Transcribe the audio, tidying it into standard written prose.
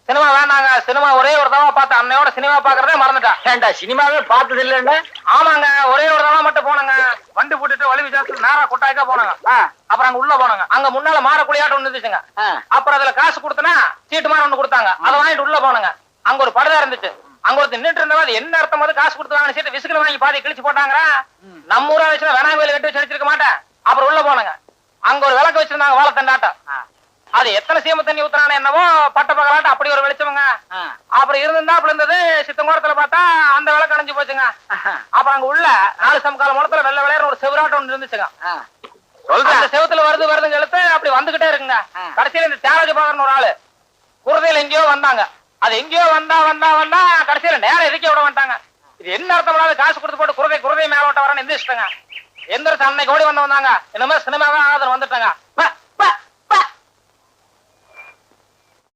Cinema வேண்டாங்க. Cinema ஒரே ஒரு தடவை பார்த்தேன். அன்னையோட சினிமா பாக்குறதே மறந்துட்டேன். ஏண்டா சினிமாவே பார்த்தது இல்லைன்னு? ஆமாங்க, ஒரே ஒரு தடவை மட்டும் போனாங்க. வண்டி போட்டுட்டு வழி விசாரத்துல நேரா கொட்டாய்க்கா போனாங்க. அப்புறம் அங்க உள்ள போனாங்க. அங்க முன்னால மாற குளியாட்டம் ஒண்ணு இருந்துச்சுங்க. அப்புறம் அதுல காசு கொடுத்தனா சீட்டு மாதிரி ஒண்ணு கொடுத்தாங்க. அதை வாங்கிட்டு உள்ள போனாங்க. அங்க ஒரு படுதா இருந்துச்சு. அங்க ஒருத்தர் நின்றுட்டு இருந்தவங்க அது என்ன அர்த்தம் போது காசு கொடுத்து வாங்கின சீட்டு விசுக்கு வாங்கி பாதி கிழிச்சு போட்டாங்க. நம்ம ஊரா வச்சுனா வேணா வேலை கட்டி வச்சு அடிச்சிருக்க மாட்டேன். அப்புறம் உள்ள போனாங்க. அங்க ஒரு விளக்கு வச்சிருந்தாங்க வாழைத்தண்டாட்டம். அது எத்தனை சீம தண்ணி ஊத்துறானே என்னவோ பட்ட பகலாட்டம் அப்படி ஒரு வெளிச்சவங்க. அப்புறம் இருந்தாப்புல இருந்தது சித்தங்கோரத்துல பார்த்தா அந்த விளக்கு அணைஞ்சு போச்சுங்க. அப்புறம் அங்க உள்ள 4 சமகால முளத்துல வெள்ளை விளையாட ஒரு செவராட்டம் ஒன்று இருந்துச்சுங்க. அந்த செவத்துல வருதுன்னு எழுத்து அப்படி வந்துகிட்டே இருக்குங்க. கடைசியில இந்த தியாகராஜ பாகர்னு ஒரு ஆளு குருதையில எங்கேயோ வந்தாங்க. அது எங்கேயோ வந்தா கடைசியில நேரம் எதுக்கே விட மாட்டாங்க. இது என்ன அர்த்தம்? காசு கொடுத்து போட்டு குருதை மேலோட்ட வரன்னு எந்திரிச்சிட்டாங்க. எந்திரிச்சு அன்னைக்கு ஓடி வந்தாங்க. இந்த மாதிரி சினிமாவே ஆதரவு வந்துட்டாங்க.